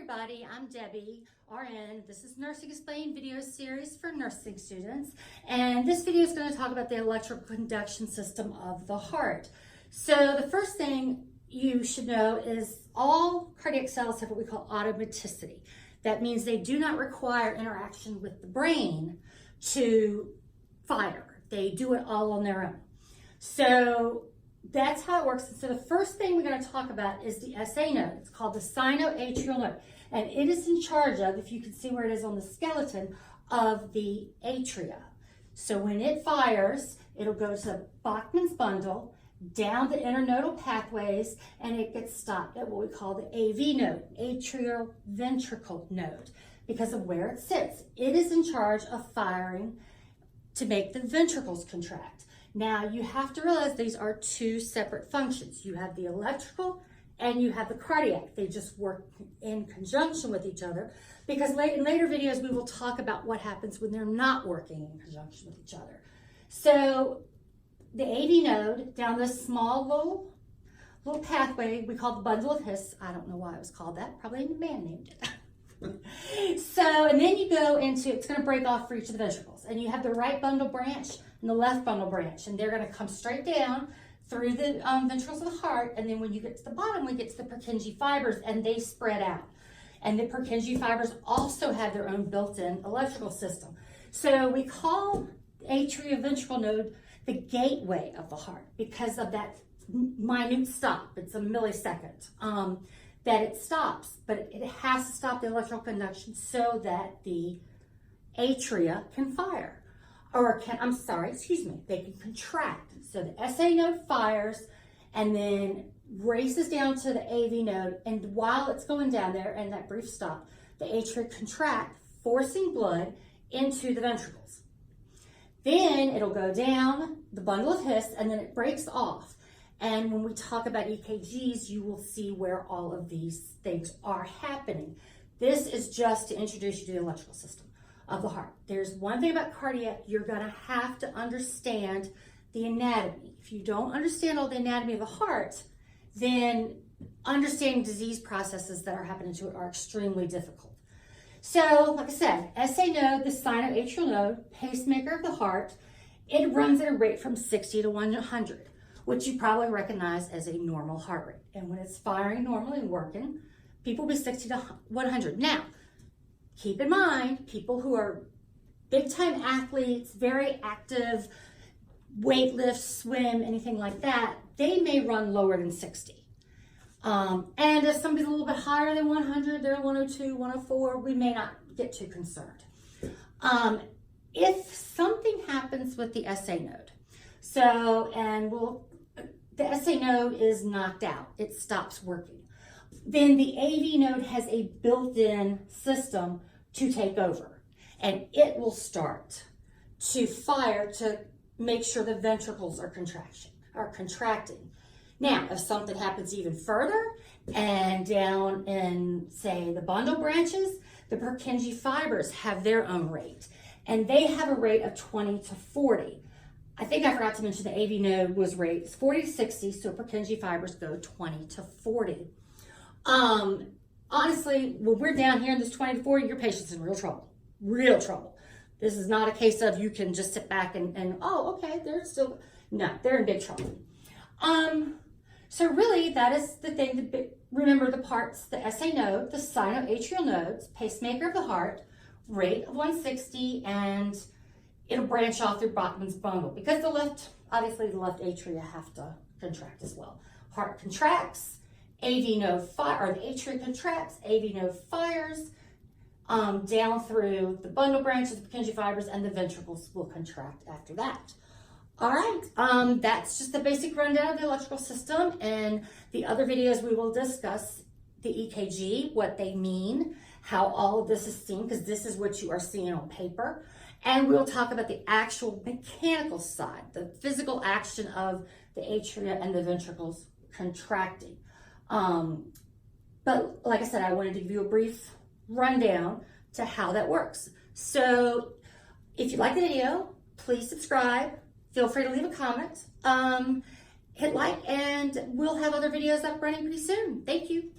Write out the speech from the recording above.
everybody, I'm Debbie, RN. This is Nursing Explained video series for nursing students. And this video is going to talk about the electrical conduction system of the heart. So the first thing you should know is all cardiac cells have what we call automaticity. That means they do not require interaction with the brain to fire. They do it all on their own. So that's how it works. So the first thing we're going to talk about is the SA node. It's called the sinoatrial node. And it is in charge of, if you can see where it is on the skeleton, of the atria. So when it fires, it'll go to Bachman's bundle, down the internodal pathways, and it gets stopped at what we call the AV node, atrial ventricle node, because of where it sits. It is in charge of firing to make the ventricles contract. Now, you have to realize these are two separate functions. You have the electrical and you have the cardiac. They just work in conjunction with each other, because in later videos we will talk about what happens when they're not working in conjunction with each other. So the AV node, down this small little pathway we call the bundle of His. I don't know why it was called that. Probably a man named it. So, and then you go into, it's going to break off for each of the ventricles. And you have the right bundle branch and the left bundle branch. And they're going to come straight down through the ventricles of the heart. And then when you get to the bottom, we get to the Purkinje fibers, and they spread out. And the Purkinje fibers also have their own built-in electrical system. So we call the atrioventricle node the gateway of the heart because of that minute stop. It's a millisecond. That it stops, but it has to stop the electrical conduction so that the atria can fire, they can contract. So the SA node fires and then races down to the AV node, and while it's going down there and that brief stop, the atria contract, forcing blood into the ventricles. Then it'll go down the bundle of His, and then it breaks off. And when we talk about EKGs, you will see where all of these things are happening. This is just to introduce you to the electrical system of the heart. There's one thing about cardiac, you're gonna have to understand the anatomy. If you don't understand all the anatomy of the heart, then understanding disease processes that are happening to it are extremely difficult. So, like I said, SA node, the sinoatrial node, pacemaker of the heart, it runs at a rate from 60 to 100. Which you probably recognize as a normal heart rate. And when it's firing normally and working, people will be 60 to 100. Now, keep in mind, people who are big-time athletes, very active, weight lift, swim, anything like that, they may run lower than 60. And if somebody's a little bit higher than 100, they're 102, 104, we may not get too concerned. If something happens with the SA node, the SA node is knocked out. It stops working. Then the AV node has a built-in system to take over, and it will start to fire to make sure the ventricles are contracting. Now, if something happens even further and down in, say, the bundle branches, the Purkinje fibers have their own rate, and they have a rate of 20 to 40. I think I forgot to mention the AV node was rates 40 to 60, so Purkinje fibers go 20 to 40. Honestly, when we're down here in this 20 to 40, your patient's in real trouble. This is not a case of you can just sit back and oh, okay, they're in big trouble. So really, that is the thing to remember, the parts: the SA node, the sinoatrial nodes, pacemaker of the heart, rate of 160, and it'll branch off through Bachman's bundle, because the left atria have to contract as well. Heart contracts, AV node the atria contracts, AV node fires down through the bundle branches, the Purkinje fibers, and the ventricles will contract after that. All right, that's just the basic rundown of the electrical system. And the other videos we will discuss the EKG, what they mean, how all of this is seen, because this is what you are seeing on paper. And we'll talk about the actual mechanical side, the physical action of the atria and the ventricles contracting. But like I said, I wanted to give you a brief rundown to how that works. So if you like the video, please subscribe. Feel free to leave a comment. Hit like, and we'll have other videos up running pretty soon. Thank you.